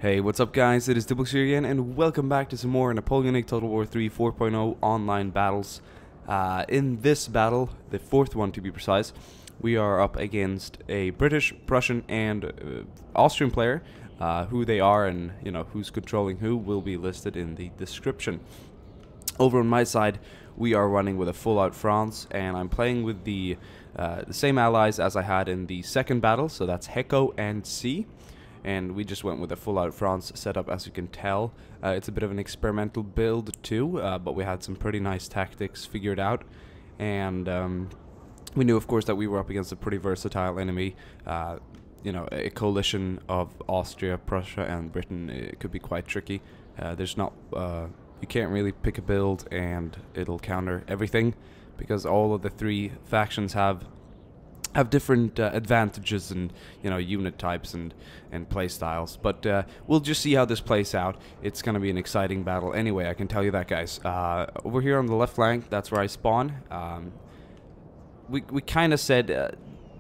Hey, what's up guys, it is DiplexHeated here again, and welcome back to some more Napoleonic Total War 3 4.0 online battles. In this battle, the fourth one to be precise, we are up against a British, Prussian, and Austrian player. Who they are and who's controlling who will be listed in the description. Over on my side, we are running with a full-out France, and I'm playing with the same allies as I had in the second battle, so that's Heko and C. And we just went with a full-out France setup, as you can tell. It's a bit of an experimental build too, but we had some pretty nice tactics figured out. And we knew, of course, that we were up against a pretty versatile enemy. A coalition of Austria, Prussia, and Britain. It could be quite tricky. You can't really pick a build and it'll counter everything, because all of the three factions have different advantages and unit types and play styles. But we'll just see how this plays out. It's gonna be an exciting battle anyway, I can tell you that, guys. Over here on the left flank, that's where I spawn. We kind of said,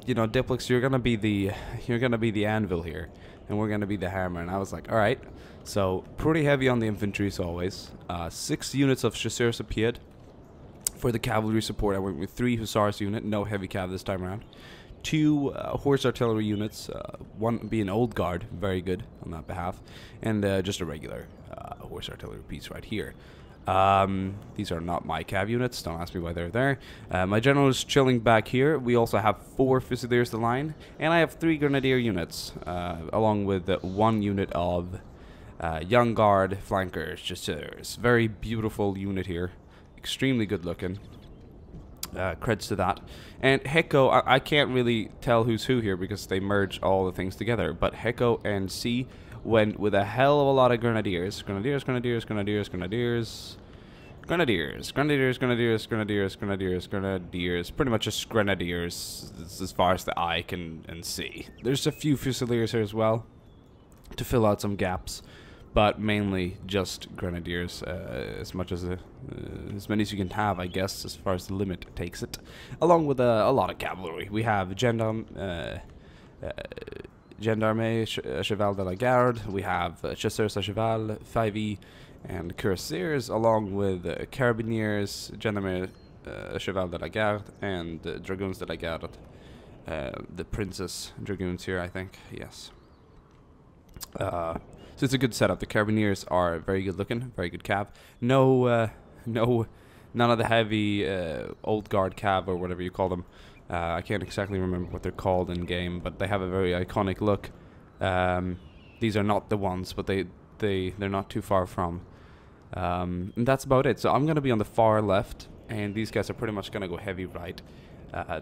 Diplex, you're gonna be the anvil here, and we're gonna be the hammer. And I was like, all right. So pretty heavy on the infantry as always. 6 units of chasseurs appeared. For the cavalry support, I went with 3 hussars unit, no heavy cav this time around. 2 horse artillery units, one being old guard, very good on that behalf, and just a regular horse artillery piece right here. These are not my cav units, don't ask me why they're there. My general is chilling back here. We also have 4 fusiliers to line, and I have 3 grenadier units, along with 1 unit of young guard flankers, chasseurs. Very beautiful unit here. Extremely good looking. Creds to that. And Heko, I can't really tell who's who here because they merge all the things together. But Heko and C went with a hell of a lot of grenadiers. Grenadiers. Pretty much just grenadiers as far as the eye can see. There's a few fusiliers here as well to fill out some gaps, but mainly just grenadiers, as many as you can have, I guess, as far as the limit takes it, along with a lot of cavalry. We have Gendarme, Cheval de la Garde, we have Chasseurs à Cheval, 5e, and Cuirassiers, along with Carabiniers, Gendarme, Cheval de la Garde, and Dragoons de la Garde. The Princess Dragoons here, I think, yes. So it's a good setup. The Carabiniers are very good looking, very good cav. None of the heavy old guard cav or whatever you call them. I can't exactly remember what they're called in game, but they have a very iconic look. These are not the ones, but they're not too far from. And that's about it. So I'm gonna be on the far left, and these guys are pretty much gonna go heavy right.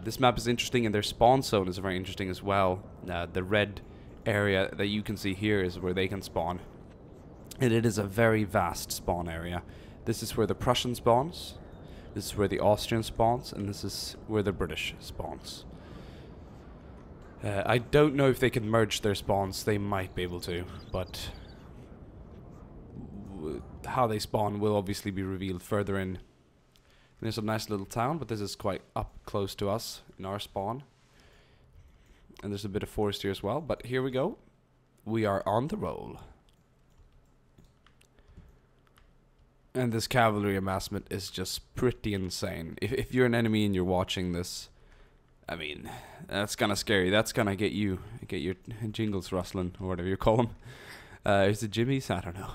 This map is interesting, and their spawn zone is very interesting as well. The red area that you can see here is where they can spawn, and it is a very vast spawn area. This is where the Prussian spawns, this is where the Austrian spawns, and this is where the British spawns. I don't know if they can merge their spawns. They might be able to, but how they spawn will obviously be revealed further in. There's a nice little town, but this is quite up close to us in our spawn. And there's a bit of forest here as well, but here we go. We are on the roll. And this cavalry amassment is just pretty insane. If you're an enemy and you're watching this, I mean, that's kind of scary. That's gonna get your jingles rustling, or whatever you call them. Is it jimmies? I don't know.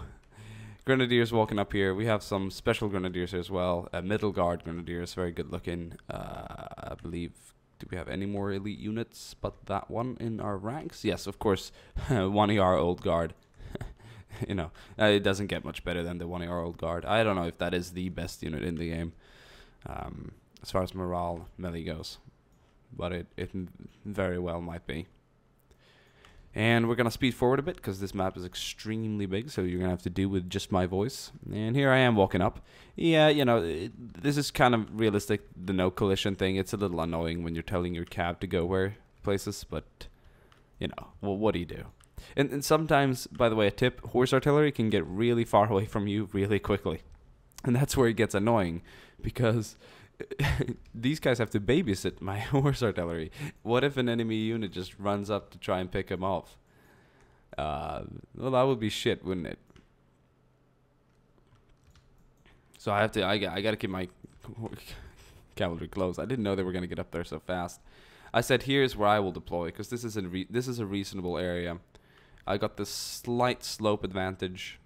Grenadiers walking up here. We have some special grenadiers here as well. Middle guard grenadiers, very good looking. I believe. Do we have any more elite units but that one in our ranks? Yes, of course. 1ER Old Guard. It doesn't get much better than the 1ER Old Guard. I don't know if that is the best unit in the game, as far as morale melee goes, but it very well might be. And we're gonna speed forward a bit because this map is extremely big, so you're gonna have to do with just my voice. And here I am walking up. Yeah, this is kind of realistic, the no collision thing. It's a little annoying when you're telling your cab to go where places, but well, what do you do? And sometimes, by the way, a tip: horse artillery can get really far away from you really quickly, and that's where it gets annoying, because these guys have to babysit my horse artillery. What if an enemy unit just runs up to try and pick him off? Well, that would be shit, wouldn't it? So I gotta keep my cavalry close. I didn't know they were gonna get up there so fast. I said here's where I will deploy because this is a reasonable area. I got this slight slope advantage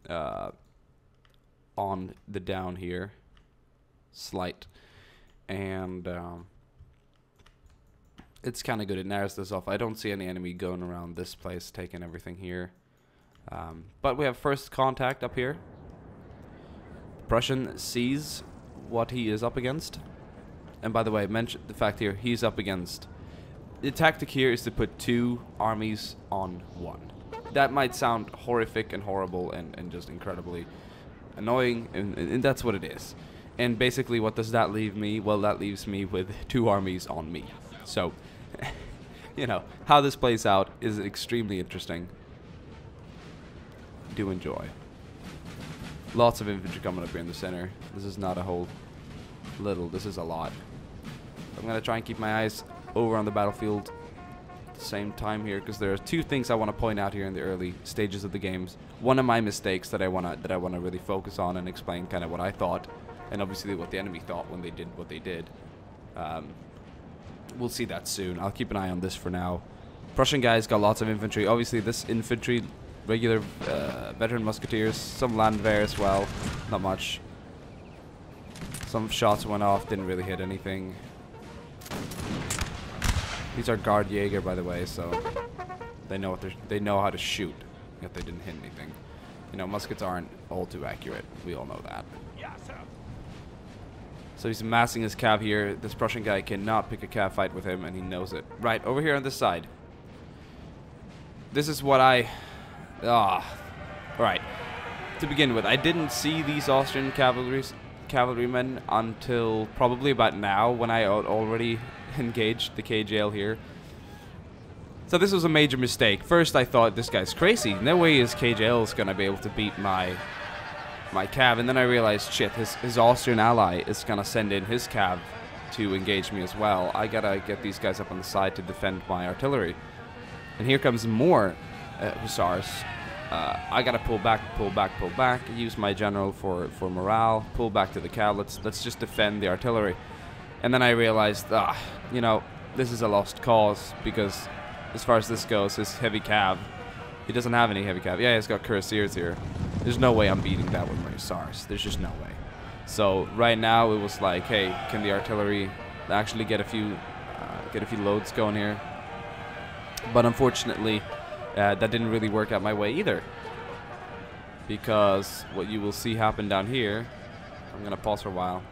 on the down here, slight, and it's kind of good. It narrows this off. I don't see any enemy going around this place taking everything here, but we have first contact up here. Prussian sees what he is up against. And by the way, mention the fact here, he's up against... The tactic here is to put 2 armies on 1. That might sound horrific and horrible and just incredibly annoying, and that's what it is. And basically, what does that leave me? Well, that leaves me with 2 armies on me. So, you know, how this plays out is extremely interesting. Do enjoy. Lots of infantry coming up here in the center. This is not a whole little, this is a lot. I'm going to try and keep my eyes over on the battlefield at the same time here, because there are 2 things I want to point out here in the early stages of the games. One of my mistakes that I want to really focus on and explain kind of what I thought, and obviously what the enemy thought when they did what they did. We'll see that soon. I'll keep an eye on this for now. Prussian guys got lots of infantry. Obviously this infantry, regular veteran musketeers, some landwehr as well, not much. Some shots went off, didn't really hit anything. These are guard Jaeger, by the way, so they know how to shoot, yet they didn't hit anything. You know, muskets aren't all too accurate. We all know that. So he's amassing his cav here. This Prussian guy cannot pick a cav fight with him, and he knows it. Right, over here on this side. This is what Alright. To begin with, I didn't see these Austrian cavalrymen until probably about now, when I already engaged the KJL here. So this was a major mistake. First I thought, this guy's crazy. No way is KJL is gonna be able to beat my cav, and then I realized, shit, his Austrian ally is gonna send in his cav to engage me as well. I gotta get these guys up on the side to defend my artillery. And here comes more hussars. I gotta pull back, use my general for morale, pull back to the cav, let's just defend the artillery. And then I realized, you know, this is a lost cause, because as far as this goes, his heavy cav, he doesn't have any heavy cav. Yeah, he's got cuirassiers here. There's no way I'm beating that with my hussars. There's just no way. So right now it was like, hey, can the artillery actually get a few loads going here? But unfortunately, that didn't really work out my way either, because what you will see happen down here, I'm gonna pause for a while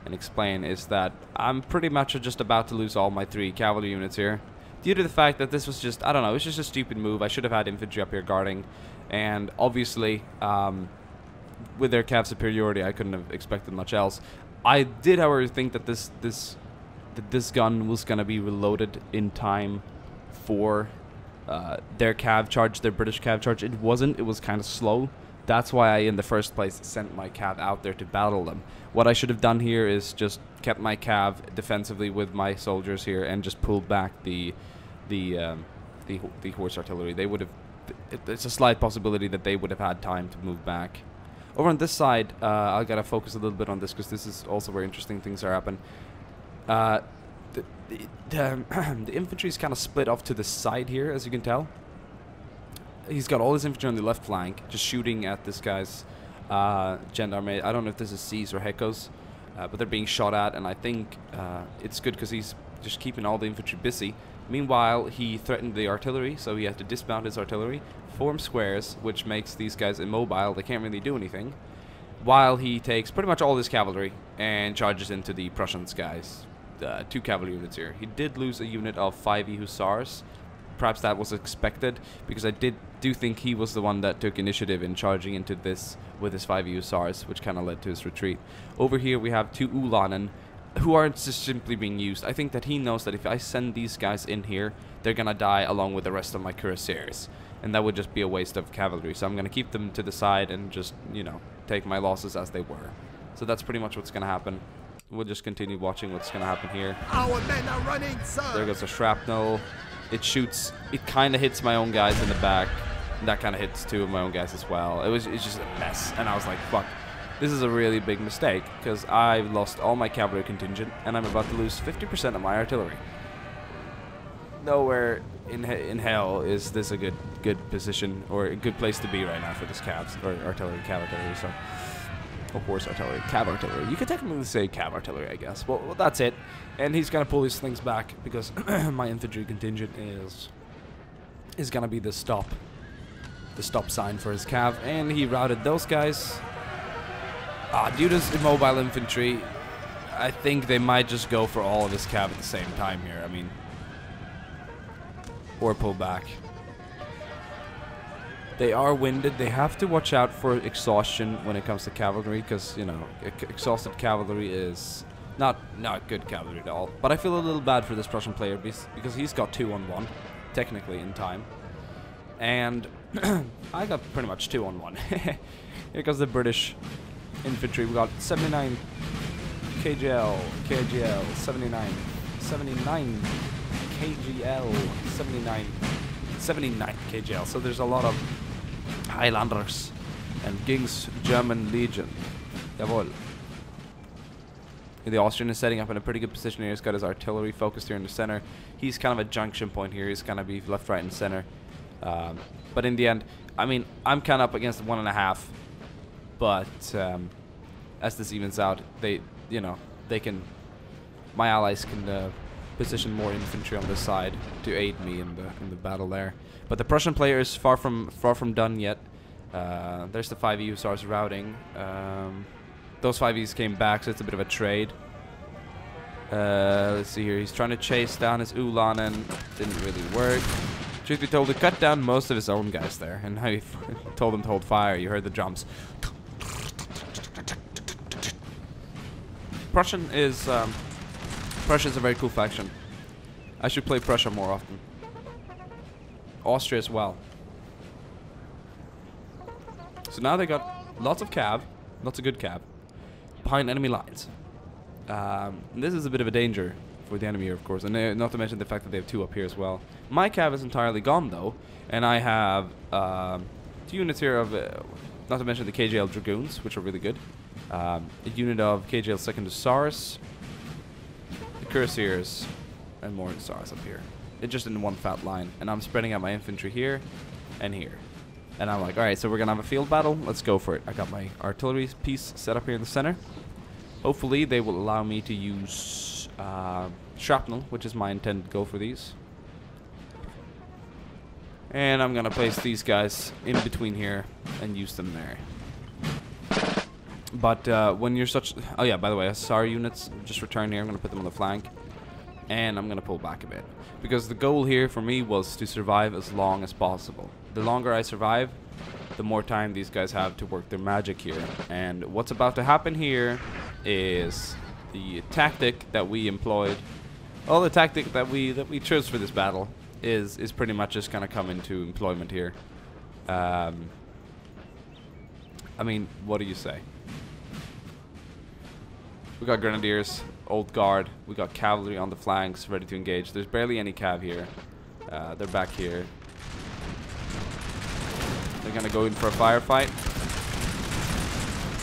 and explain, is that I'm pretty much just about to lose all my 3 cavalry units here, due to the fact that this was just, I don't know, it's just a stupid move. I should have had infantry up here guarding, and obviously with their cav superiority I couldn't have expected much else. I did, however, think that this gun was gonna be reloaded in time for their cav charge, their British cav charge. It wasn't. It was kind of slow. That's why I, in the first place, sent my cav out there to battle them. What I should have done here is just kept my cav defensively with my soldiers here and just pulled back the horse artillery. They would have. It's a slight possibility that they would have had time to move back. Over on this side, I gotta focus a little bit on this, because this is also where interesting things are happening. The infantry is kind of split off to the side here, as you can tell. He's got all his infantry on the left flank, just shooting at this guy's gendarme. I don't know if this is C's or Hekos, but they're being shot at, and I think it's good because he's just keeping all the infantry busy. Meanwhile, he threatened the artillery, so he had to dismount his artillery, form squares, which makes these guys immobile. They can't really do anything, while he takes pretty much all his cavalry and charges into the Prussians guys. 2 cavalry units here. He did lose a unit of 5e hussars. Perhaps that was expected, because I do think he was the one that took initiative in charging into this with his 5e hussars, which kind of led to his retreat. Over here we have 2 Ulanen, who aren't just simply being used. I think that he knows that if I send these guys in here, they're gonna die along with the rest of my cuirassiers, and that would just be a waste of cavalry. So I'm gonna keep them to the side and just, you know, take my losses as they were. So that's pretty much what's gonna happen. We'll just continue watching what's going to happen here. Our men are running, sir. There goes a shrapnel. It shoots. It kind of hits my own guys in the back. That kind of hits 2 of my own guys as well. It's just a mess. And I was like, fuck. This is a really big mistake, because I've lost all my cavalry contingent, and I'm about to lose 50% of my artillery. Nowhere in hell is this a good position, or a good place to be right now for this cavs, or artillery, cav artillery, so... Of course, artillery, cav artillery. You could technically say cav artillery, I guess. Well, that's it. And he's gonna pull his things back, because my infantry contingent is gonna be the stop sign for his cav, and he routed those guys. Due to his immobile infantry, I think they might just go for all of his cav at the same time here. I mean, or pull back. They are winded. They have to watch out for exhaustion when it comes to cavalry, because, you know, exhausted cavalry is not good cavalry at all. But I feel a little bad for this Prussian player because he's got 2-on-1, technically, in time. And I got pretty much 2-on-1. Here comes the British infantry. We got 79 KGL, 79 KGL, 79 KGL. So there's a lot of Highlanders and Ging's German Legion. Jawohl. The Austrian is setting up in a pretty good position here. He's got his artillery focused here in the center. He's kind of a junction point here. He's gonna be left, right, and center. But in the end, I mean, I'm kind of up against 1.5. But as this evens out, my allies can position more infantry on this side to aid me in the battle there. But the Prussian player is far from done yet. There's the 5 Hussars routing. Those 5Es came back, so it's a bit of a trade. Let's see here. He's trying to chase down his Ulan, and didn't really work. Truth be told, to cut down most of his own guys there, and how he told them to hold fire. You heard the drums. Prussia's a very cool faction. I should play Prussia more often. Austria as well. So now they got lots of cav, lots of good cav, behind enemy lines. This is a bit of a danger for the enemy here, of course, and not to mention the fact that they have 2 up here as well. My cav is entirely gone though, and I have 2 units here of, not to mention the KGL Dragoons, which are really good. A unit of KGL 2nd Hussars, the Cuirassiers, and more Hussars up here. It's just in one fat line, and I'm spreading out my infantry here and here. And I'm like, alright, so we're gonna have a field battle. Let's go for it. I got my artillery piece set up here in the center. Hopefully they will allow me to use shrapnel, which is my intended goal for these. And I'm gonna place these guys in between here and use them there. But when you're such... Oh yeah, by the way, Hussar units just returned here. I'm gonna put them on the flank. And I'm gonna pull back a bit. Because the goal here for me was to survive as long as possible. The longer I survive, the more time these guys have to work their magic here. And what's about to happen here is the tactic that we employed. Well, the tactic that we chose for this battle is pretty much just gonna come into employment here. I mean, what do you say? We got grenadiers, old guard, we got cavalry on the flanks ready to engage. There's barely any cav here. They're back here. They're gonna go in for a firefight.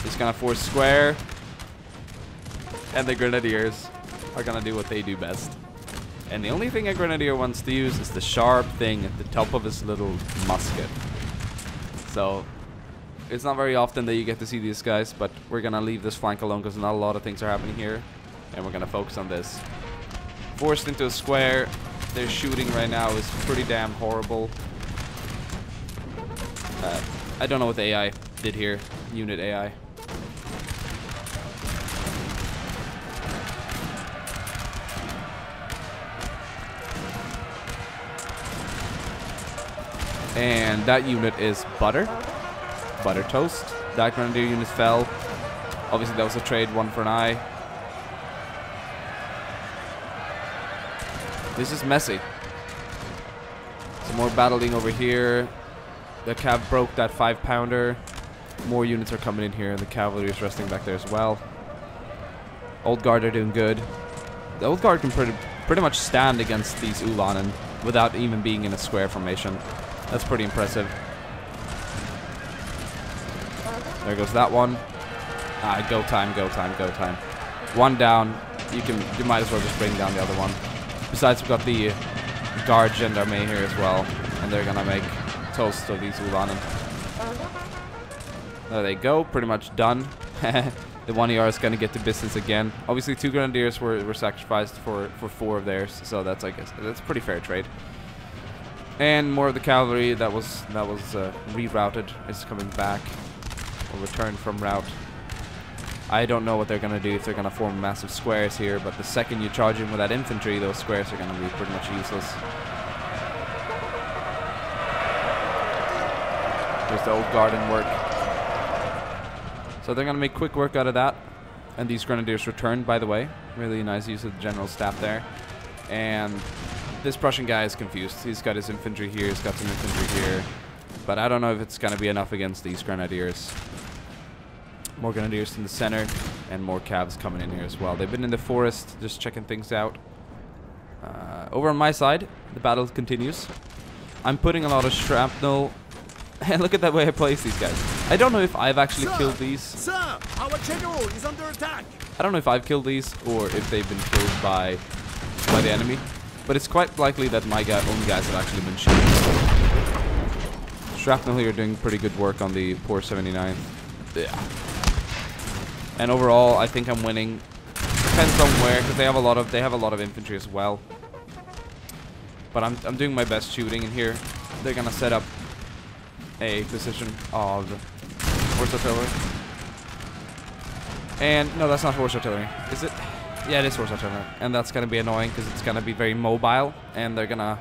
He's gonna force square. And the grenadiers are gonna do what they do best. And the only thing a grenadier wants to use is the sharp thing at the top of his little musket. So it's not very often that you get to see these guys, but we're gonna leave this flank alone because not a lot of things are happening here. And we're gonna focus on this. Forced into a square. Their shooting right now is pretty damn horrible. I don't know what the AI did here. Unit AI. And that unit is butter toast. That grenadier unit fell. Obviously that was a trade, 1 for an eye. This is messy. Some more battling over here. The cav broke that 5-pounder. More units are coming in here, and the cavalry is resting back there as well. Old guard are doing good. The old guard can pretty much stand against these Ulanen without even being in a square formation. That's pretty impressive. There goes that one. Go time, go time, go time. One down. You might as well just bring down the other one. Besides, we've got the guard gendarme here as well, and they're gonna make toast of these Ulanen. There they go, pretty much done. The 1ER is gonna get to business again. Obviously, 2 grenadiers were sacrificed for 4 of theirs, so that's, I guess, that's a pretty fair trade. And more of the cavalry that was rerouted is coming back, or returned from route. I don't know what they're gonna do, if they're gonna form massive squares here, but the second you charge in with that infantry, those squares are gonna be pretty much useless. There's the old garden work. So they're gonna make quick work out of that. And these grenadiers returned, by the way. Really nice use of the general staff there. And this Prussian guy is confused. He's got his infantry here, he's got some infantry here. But I don't know if it's gonna be enough against these grenadiers. More grenadiers in the center, and more cavs coming in here as well. They've been in the forest, just checking things out. Over on my side, the battle continues. I'm putting a lot of shrapnel. And look at that way I place these guys. I don't know if I've actually killed these. Sir, our general is under attack. I don't know if I've killed these or if they've been killed by the enemy. But it's quite likely that my own guys have actually been shooting. Shrapnel here doing pretty good work on the poor 79th. Yeah. And overall, I think I'm winning. Depends on where, because they have a lot of infantry as well. But I'm doing my best shooting in here. They're gonna set up a position of horse artillery. And no, that's not horse artillery, is it? Yeah, it is horse artillery, and that's gonna be annoying because it's gonna be very mobile, and they're gonna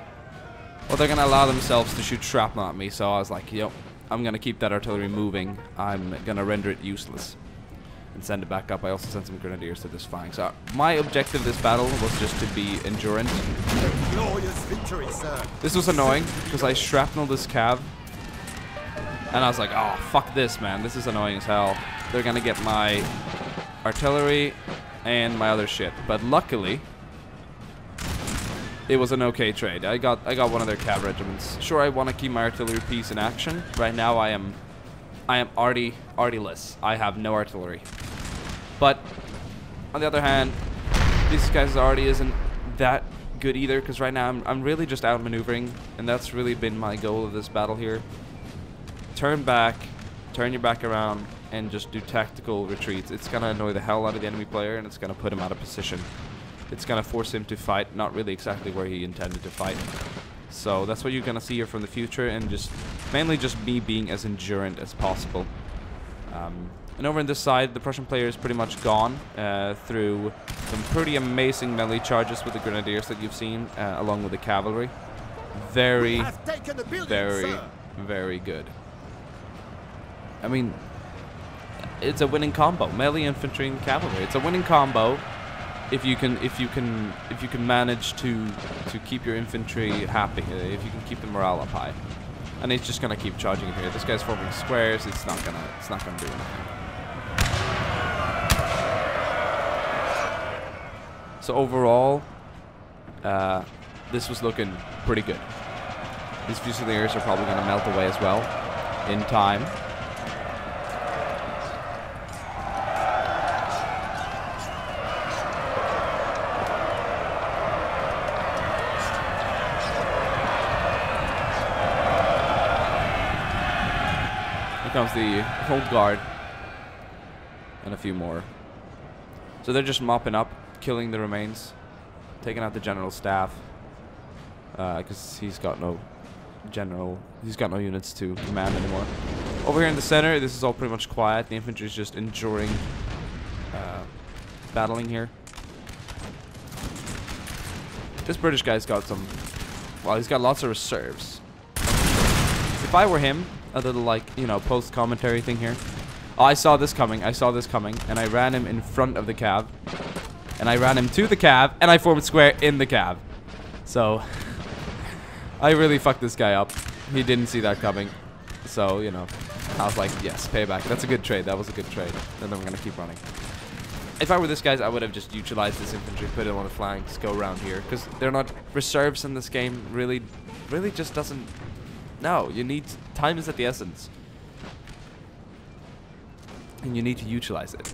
allow themselves to shoot shrapnel at me. So I was like, yo, I'm gonna keep that artillery moving. I'm gonna render it useless and send it back up. I also sent some grenadiers to this flank. So my objective this battle was just to be endurant. Glorious victory, sir. This was annoying because I shrapneled this cav. And I was like, oh, fuck this, man. This is annoying as hell. They're gonna get my artillery and my other shit. But luckily, it was an okay trade. I got one of their cav regiments. Sure, I want to keep my artillery piece in action. Right now, I am artyless. I have no artillery. But on the other hand, these guys' arty isn't that good either. Because right now, I'm really just outmaneuvering, and that's really been my goal of this battle here. Turn back, turn your back around, and just do tactical retreats. It's gonna annoy the hell out of the enemy player, and it's gonna put him out of position. It's gonna force him to fight, not really exactly where he intended to fight. So that's what you're gonna see here from the future, and just mainly just me being as endurant as possible. And over on this side, the Prussian player is pretty much gone through some pretty amazing melee charges with the grenadiers that you've seen, along with the cavalry. Very, very good. I mean, it's a winning combo. Melee infantry and cavalry. It's a winning combo if you can manage to keep your infantry happy. If you can keep the morale up high. And it's just gonna keep charging in here. This guy's forming squares. It's not gonna do anything. So overall, this was looking pretty good. These Fusiliers are probably gonna melt away as well in time. Comes the old guard and a few more. So they're just mopping up, killing the remains, taking out the general staff because he's got no units to command anymore. Over here in the center, this is all pretty much quiet. The infantry is just enduring battling here. This British guy's got some, well, he's got lots of reserves. If I were him, a little, like, you know, post commentary thing here. Oh, I saw this coming, and I ran him in front of the cav, and I ran him to the cav, and I formed square in the cav. So I really fucked this guy up. He didn't see that coming. So, you know, I was like, yes, payback. That's a good trade. That was a good trade. And then we're gonna keep running. If I were this guys, I would have just utilized this infantry, put it on the flanks, go around here, because they're not reserves in this game. Really just doesn't. No, you need, time is at the essence. and you need to utilize it.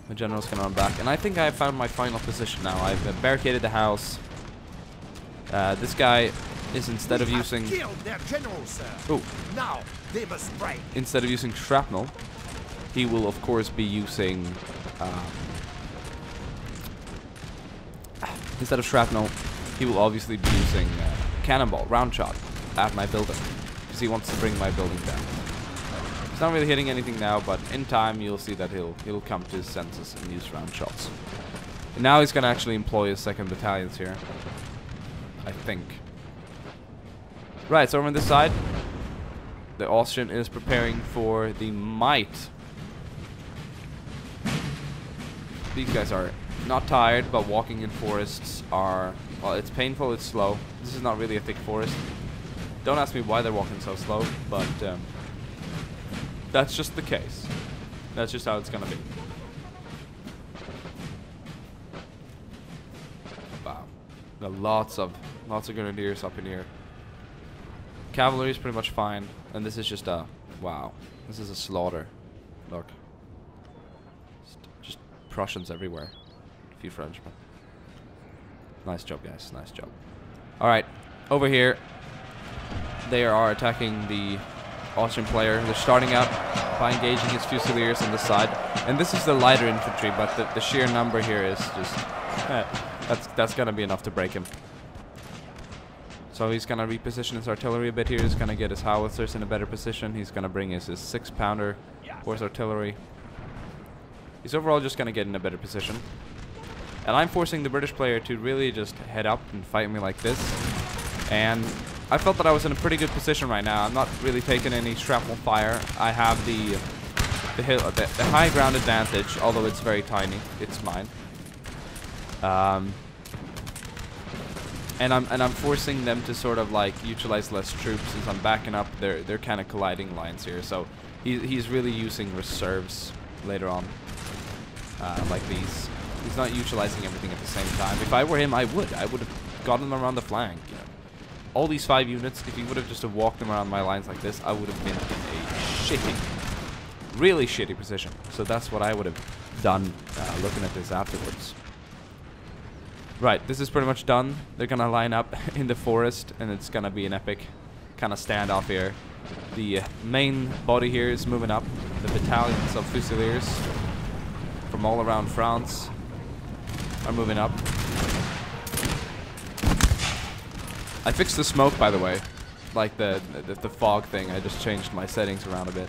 My general's gonna run back, and I think I found my final position now. I've barricaded the house. This guy is instead of using killed their general, sir. oh, Now they must break. instead of using shrapnel, he will of course be using instead of shrapnel, he will obviously be using cannonball, round shot at my building because he wants to bring my building down. He's not really hitting anything now, but in time you'll see that he'll come to his senses and use round shots. And now he's gonna actually employ his 2nd battalions here, I think. Right, so over on this side, the Austrian is preparing for the might. These guys are not tired, but walking in forests are, well, it's painful, it's slow. This is not really a thick forest. Don't ask me why they're walking so slow, but that's just the case. That's just how it's gonna be. Wow. Got lots of grenadiers up in here. Cavalry is pretty much fine, and this is just a, wow, this is a slaughter. Look. Just Prussians everywhere. A few Frenchmen. Nice job, guys. Nice job. Alright, over here, they are attacking the Austrian player. They're starting out by engaging his fusiliers on the side. And this is the lighter infantry, but the sheer number here is just, that's gonna be enough to break him. So he's gonna reposition his artillery a bit here. He's gonna get his howitzers in a better position. He's gonna bring his 6-pounder horse artillery. He's overall just gonna get in a better position. And I'm forcing the British player to really just head up and fight me like this. And I felt that I was in a pretty good position right now. I'm not really taking any shrapnel fire. I have the high ground advantage, although it's very tiny. It's mine. And I'm forcing them to sort of like utilize less troops since I'm backing up. They're kind of colliding lines here, so he's really using reserves later on, like these. He's not utilizing everything at the same time. If I were him, I would have gotten them around the flank. You know. All these 5 units, if he would have just walked them around my lines like this, I would have been in a shitty, really shitty position. So that's what I would have done looking at this afterwards. Right, this is pretty much done. They're gonna line up in the forest, and it's gonna be an epic kind of standoff here. The main body here is moving up. The battalions of fusiliers from all around France are moving up. I fixed the smoke, by the way. Like the fog thing. I just changed my settings around a bit.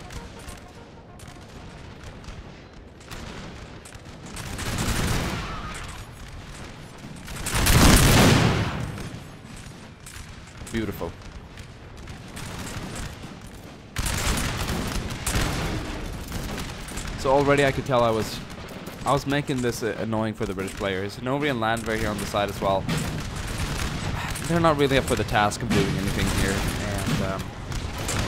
Beautiful. So already I could tell I was making this annoying for the British players. Hanoverian Landwehr here on the side as well. They're not really up for the task of doing anything here. And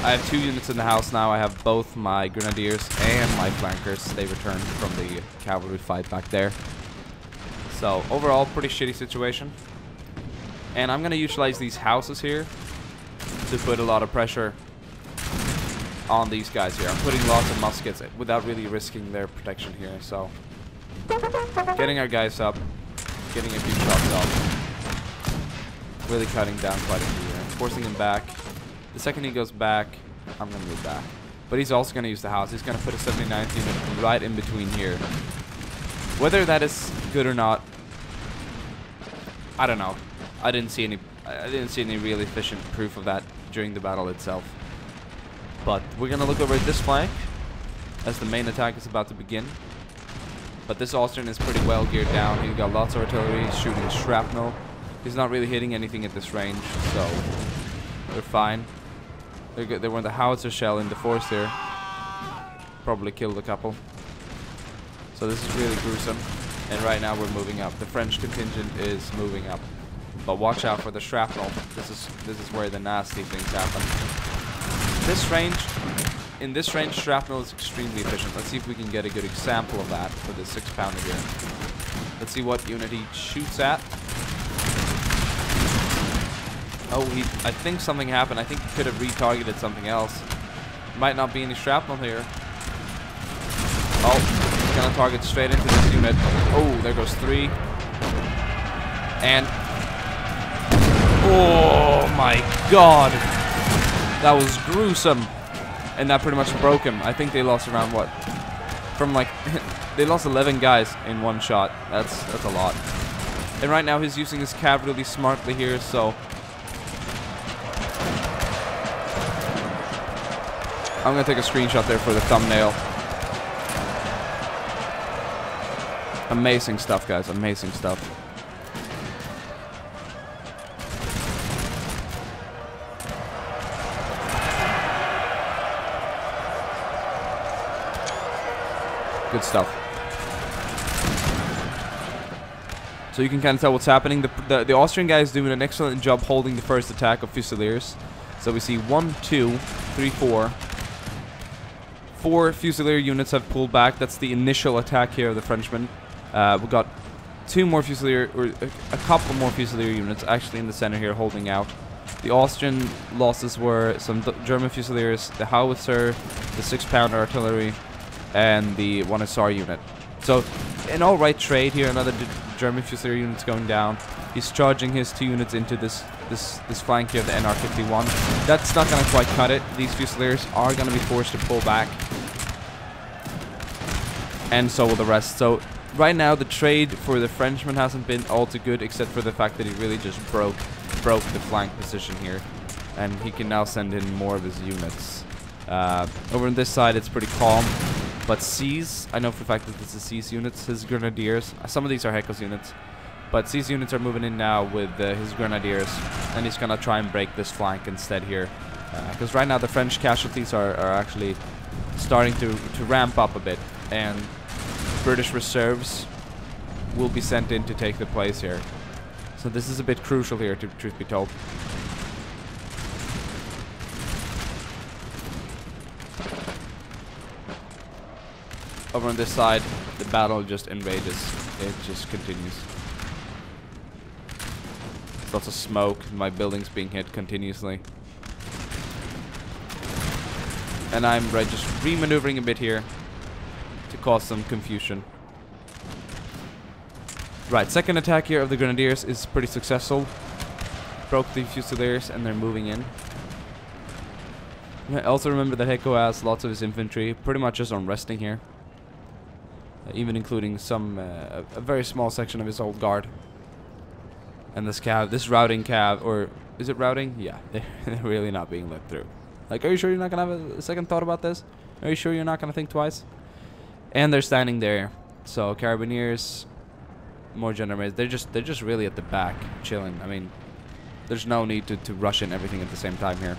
I have 2 units in the house now. I have both my grenadiers and my flankers. They returned from the cavalry fight back there. So overall, pretty shitty situation. And I'm going to utilize these houses here to put a lot of pressure on these guys here. I'm putting lots of muskets without really risking their protection here. So getting our guys up, getting a few shots off. Really cutting down quite a few here. Forcing him back. The second he goes back, I'm going to move back. But he's also going to use the house. He's going to put a 79th unit right in between here. Whether that is good or not, I don't know. I didn't see any really efficient proof of that during the battle itself. But we're going to look over at this flank as the main attack is about to begin. But this Austrian is pretty well geared down. He's got lots of artillery. He's shooting shrapnel. He's not really hitting anything at this range, so they're fine. They were in the howitzer shell in the forest here. Probably killed a couple. So this is really gruesome. And right now we're moving up. The French contingent is moving up. But watch out for the shrapnel. This is where the nasty things happen. In this range, shrapnel is extremely efficient. Let's see if we can get a good example of that for the 6-pounder here. Let's see what unit he shoots at. Oh, I think something happened. I think he could have retargeted something else. Might not be any shrapnel here. Oh, he's gonna target straight into this unit. Oh, there goes 3. And oh my god, that was gruesome. And that pretty much broke him. I think they lost around what? From like they lost 11 guys in one shot. That's a lot. And right now he's using his cav really smartly here, so I'm gonna take a screenshot there for the thumbnail. Amazing stuff, guys. Amazing stuff. Good stuff. So you can kind of tell what's happening. The Austrian guy is doing an excellent job holding the first attack of Fusiliers. So we see 1, 2, 3, 4. 4 Fusilier units have pulled back. That's the initial attack here of the Frenchmen. We got 2 more Fusilier, or a couple more Fusilier units actually in the center here holding out. The Austrian losses were some German Fusiliers, the Howitzer, the 6-pounder artillery, and the 1 SR unit. So an alright trade here. Another German Fusilier unit's going down. He's charging his 2 units into this flank here, the NR51. That's not going to quite cut it. These Fusiliers are going to be forced to pull back, and so will the rest. So right now the trade for the Frenchman hasn't been all too good, except for the fact that he really just broke the flank position here, and he can now send in more of his units. Over on this side it's pretty calm. But C's, I know for the fact that this is C's units, his Grenadiers. Some of these are Heckle's units. But C's units are moving in now with his Grenadiers. And he's going to try and break this flank instead here. Because right now the French casualties are actually starting to ramp up a bit. And British reserves will be sent in to take the place here. So this is a bit crucial here, truth be told. Over on this side, the battle just enrages. It just continues. Lots of smoke. My building's being hit continuously. And I'm just re-maneuvering a bit here to cause some confusion. Right, second attack here of the Grenadiers is pretty successful. Broke the Fusiliers and they're moving in. Also remember that Heko has lots of his infantry pretty much just on resting here. Even including some a very small section of his old guard. And this routing cav, or is it routing? Yeah, they're really not being let through. Like, are you sure you're not gonna have a second thought about this? Are you sure you're not gonna think twice? And they're standing there. So Carabiniers, more Gendarmes, they're just really at the back, chilling. I mean, there's no need to rush in everything at the same time here.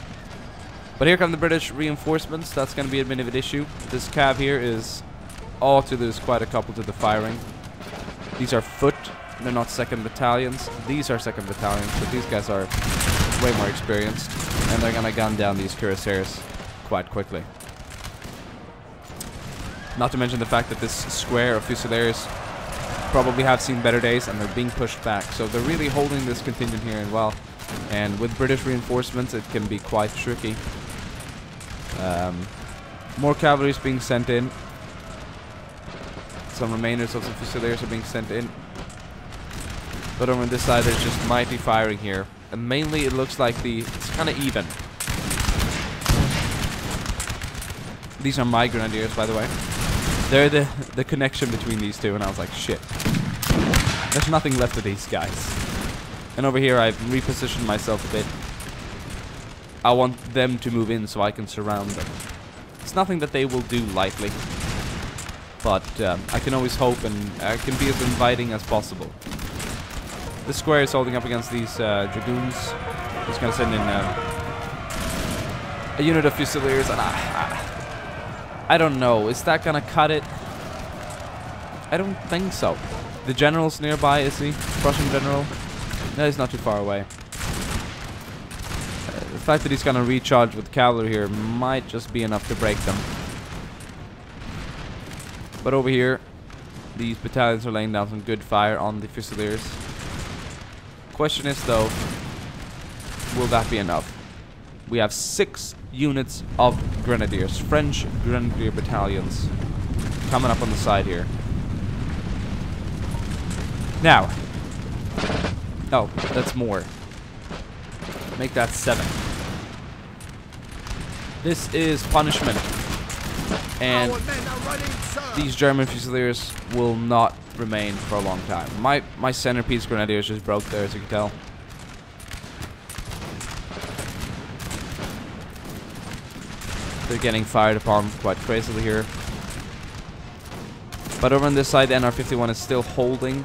But here come the British reinforcements. That's gonna be a bit of an issue. This cav here is all to lose quite a couple to the firing. These are foot. They're not second battalions. These are second battalions, but these guys are way more experienced, and they're gonna gun down these cuirassiers quite quickly. Not to mention the fact that this square of Fusiliers probably have seen better days, and they're being pushed back. So they're really holding this contingent here as well. And with British reinforcements, it can be quite tricky. More cavalry is being sent in. Some remainders of some Fusiliers are being sent in. But over on this side, there's just mighty firing here. And mainly, it looks like it's kind of even. These are my Grenadiers, by the way. They're the connection between these two, and I was like, shit. There's nothing left of these guys. And over here, I've repositioned myself a bit. I want them to move in so I can surround them. It's nothing that they will do lightly. But I can always hope, and I can be as inviting as possible. The square is holding up against these dragoons. He's going to send in a unit of Fusiliers, and I don't know. Is that going to cut it? I don't think so. The general's nearby, is he? Prussian general? No, he's not too far away. The fact that he's going to recharge with cavalry here might just be enough to break them. But over here, these battalions are laying down some good fire on the Fusiliers. Question is though, will that be enough? We have 6 units of grenadiers, French grenadier battalions, coming up on the side here. Now, oh, that's more. Make that 7. This is punishment, and these German Fusiliers will not remain for a long time. My centerpiece grenadiers just broke there, as you can tell. They're getting fired upon quite crazily here. But over on this side, the NR-51 is still holding.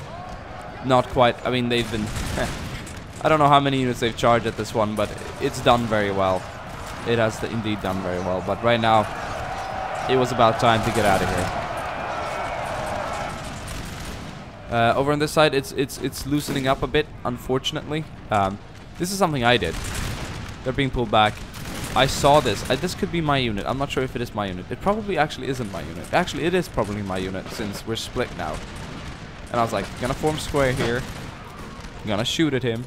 Not quite. I mean, they've been... I don't know how many units they've charged at this one, but it's done very well. It has indeed done very well. But right now, it was about time to get out of here. Over on this side, it's loosening up a bit, unfortunately. This is something I did. They're being pulled back. I saw this. This could be my unit. I'm not sure if it is my unit. It probably actually isn't my unit. Actually, it is probably my unit since we're split now. And I was like, gonna form square here. Gonna shoot at him.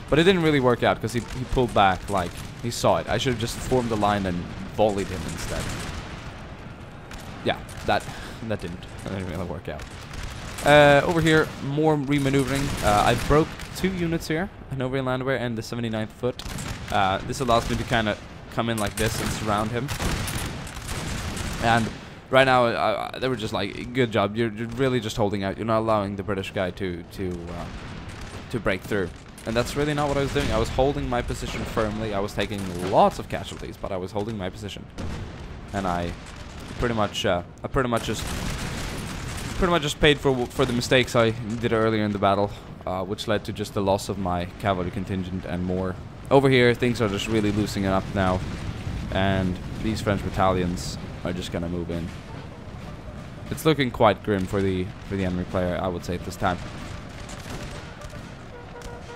But it didn't really work out because he pulled back like he saw it. I should have just formed a line and volleyed him instead. Yeah, that didn't really work out. Over here, more remaneuvering. I broke 2 units here, an overland landwehr and the 79th foot. This allows me to kind of come in like this and surround him. And right now, they were just like, good job. You're really just holding out. You're not allowing the British guy to break through. And that's really not what I was doing. I was holding my position firmly. I was taking lots of casualties, but I was holding my position. And I pretty much just paid for the mistakes I did earlier in the battle, which led to just the loss of my cavalry contingent and more. Over here, things are just really loosening up now, and these French battalions are just gonna move in. It's looking quite grim for the enemy player, I would say, at this time.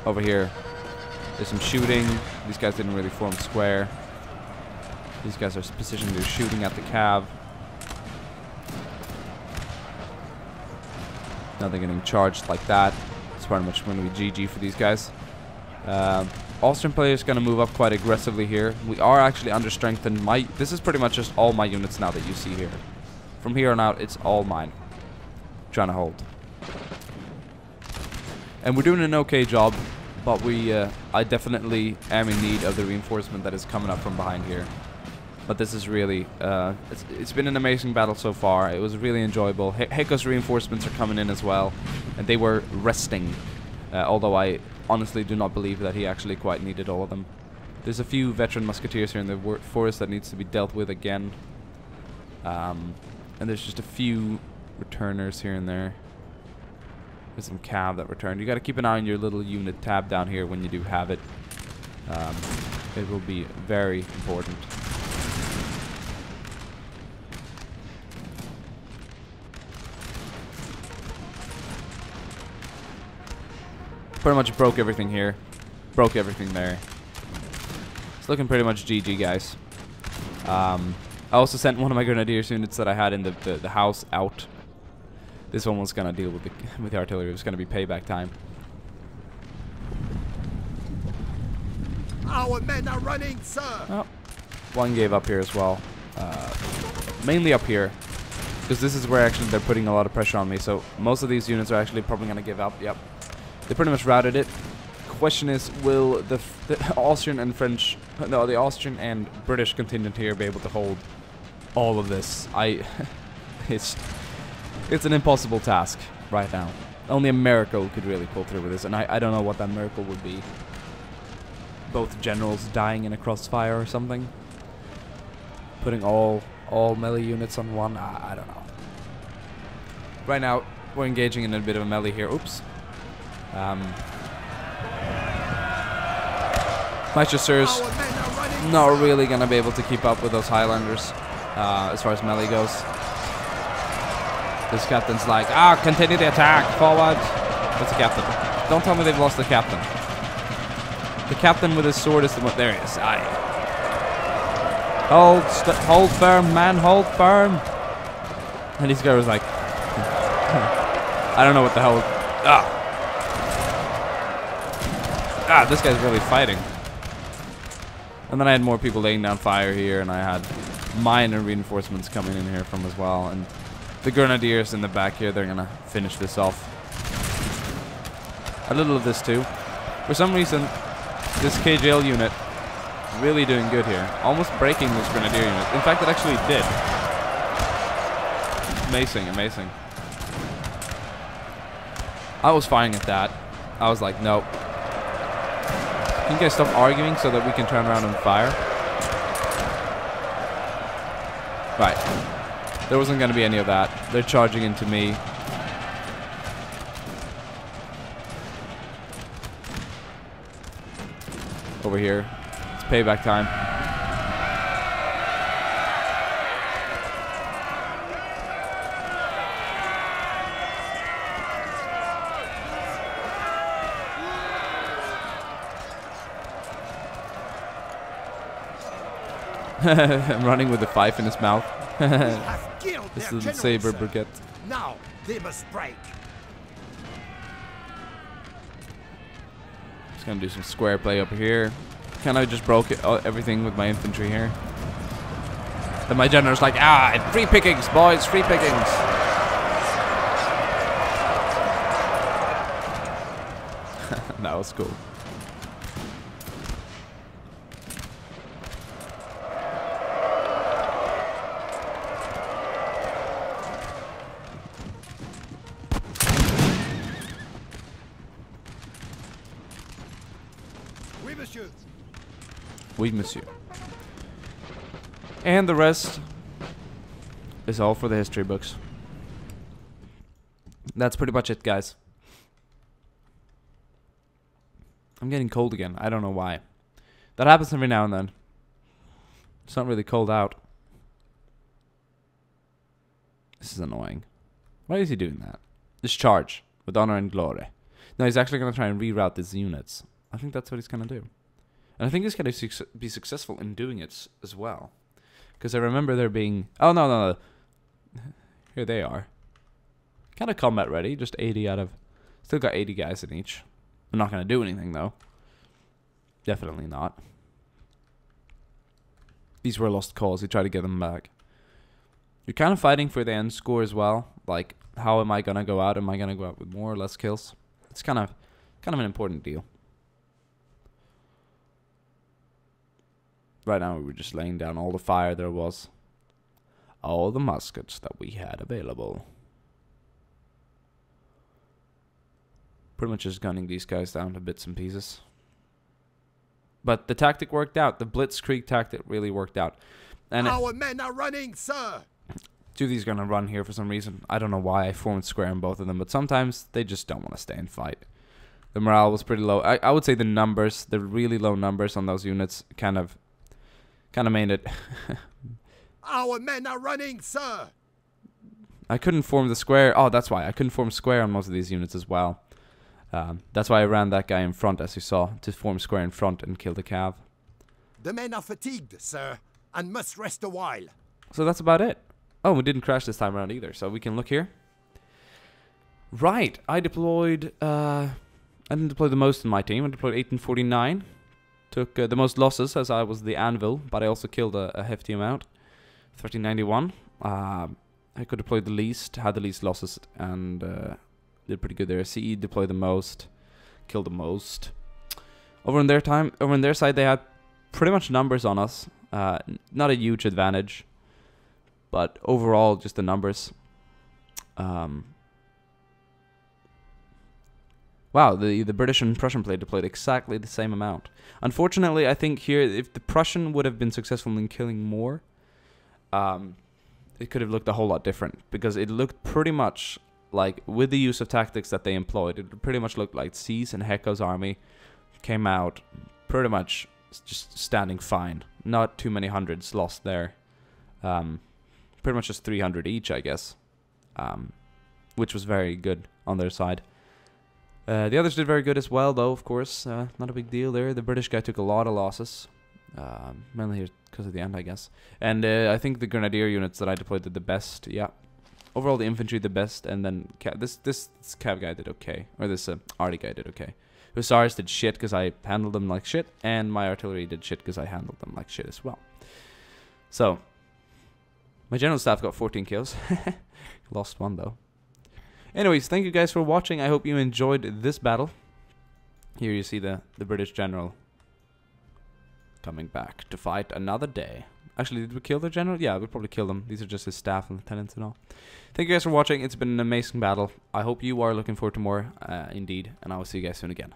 Over here, there's some shooting. These guys didn't really form square. These guys are positioned. They're shooting at the cav. Now they're getting charged like that. It's pretty much going to be GG for these guys. Austrian player is going to move up quite aggressively here. We are actually under strengthened. This is pretty much just all my units now that you see here. From here on out, it's all mine. Trying to hold. And we're doing an okay job, but I definitely am in need of the reinforcement that is coming up from behind here. But this is really, it's been an amazing battle so far. It was really enjoyable. Heiko's reinforcements are coming in as well, and they were resting. Although I honestly do not believe that he actually quite needed all of them. There's a few veteran musketeers here in the forest that needs to be dealt with again. And there's just a few returners here and there. There's some cav that returned. You got to keep an eye on your little unit tab down here when you do have it. It will be very important. Pretty much broke everything here. Broke everything there. It's looking pretty much GG, guys. I also sent one of my grenadiers units that I had in the house out. This one was gonna deal with the artillery. It was gonna be payback time. Our men are running, sir. Oh, one gave up here as well. Mainly up here, because this is where actually they're putting a lot of pressure on me. So most of these units are actually probably gonna give up. Yep, they pretty much routed it. Question is, will the Austrian and French, no, the Austrian and British contingent here be able to hold all of this? It's an impossible task right now. Only a miracle could really pull through with this, and I don't know what that miracle would be. Both generals dying in a crossfire or something. Putting all melee units on one. I don't know. Right now, we're engaging in a bit of a melee here. Oops. My chasseurs not really gonna be able to keep up with those Highlanders as far as melee goes. This captain's like, continue the attack, forward. What's the captain? Don't tell me they've lost the captain. The captain with his sword is the one. There he is. Aye. Hold firm, man, hold firm. And this guy was like, I don't know what the hell. This guy's really fighting. And then I had more people laying down fire here, and I had minor reinforcements coming in here from as well. And the grenadiers in the back here, they're gonna finish this off. A little of this too. For some reason, this KJL unit really doing good here. Almost breaking this grenadier unit. In fact, it actually did. Amazing, amazing. I was firing at that. I was like, nope. Can you guys stop arguing so that we can turn around and fire? Right. There wasn't going to be any of that. They're charging into me. Over here. It's payback time. I'm running with the fife in his mouth. This is the saber brigade. Now they must break. Just gonna do some square play over here. Kind of just broke it, everything with my infantry here. Then my general's like, free pickings, boys, free pickings. That was cool. Oui, monsieur. And the rest is all for the history books. That's pretty much it, guys. I'm getting cold again. I don't know why. That happens every now and then. It's not really cold out. This is annoying. Why is he doing that? Discharge with honor and glory. No, he's actually going to try and reroute these units. I think that's what he's going to do. And I think he's going to be successful in doing it as well. Because I remember there being... Oh, no. Here they are. Kind of combat ready. Just 80 out of... Still got 80 guys in each. I'm not going to do anything, though. Definitely not. These were a lost cause. You try to get them back. You're kind of fighting for the end score as well. Like, how am I going to go out? Am I going to go out with more or less kills? It's kind of an important deal. Right now we were just laying down all the fire there was. All the muskets that we had available. Pretty much just gunning these guys down to bits and pieces. But the tactic worked out. The blitzkrieg tactic really worked out. And our men are running, sir. Two of these are going to run here for some reason. I don't know why I formed square on both of them, but sometimes they just don't want to stay and fight. The morale was pretty low. I would say the numbers, the really low numbers on those units kind of made it. Our men are running, sir. I couldn't form the square. Oh, that's why. I couldn't form square on most of these units as well. That's why I ran that guy in front, as you saw, to form square in front and kill the cav. The men are fatigued, sir, and must rest a while. So that's about it. Oh, we didn't crash this time around either, so we can look here. Right, I deployed... I didn't deploy the most in my team. I deployed 1849. Took the most losses as I was the anvil, but I also killed a hefty amount. 1391. I could deploy the least, had the least losses, and did pretty good there. CE deployed the most, killed the most. Over on their side, they had pretty much numbers on us. Not a huge advantage, but overall, just the numbers. Wow, the British and Prussian deployed exactly the same amount. Unfortunately, I think here, if the Prussian would have been successful in killing more, it could have looked a whole lot different. Because it looked pretty much like, with the use of tactics that they employed, it pretty much looked like C's and Hecko's army came out pretty much just standing fine. Not too many hundreds lost there. Pretty much just 300 each, I guess. Which was very good on their side. The others did very good as well, though, of course. Not a big deal there. The British guy took a lot of losses. Mainly because of the end, I guess. And I think the Grenadier units that I deployed did the best. Yeah. Overall, the infantry the best. And then this Cav guy did okay. Or this Arty guy did okay. Hussars did shit because I handled them like shit, and my artillery did shit because I handled them like shit as well. So, my general staff got 14 kills. Lost one though. Anyways, thank you guys for watching. I hope you enjoyed this battle. Here you see the British general coming back to fight another day. Actually, did we kill the general? Yeah, we probably killed him. These are just his staff and lieutenants and all. Thank you guys for watching. It's been an amazing battle. I hope you are looking forward to more, indeed. And I will see you guys soon again.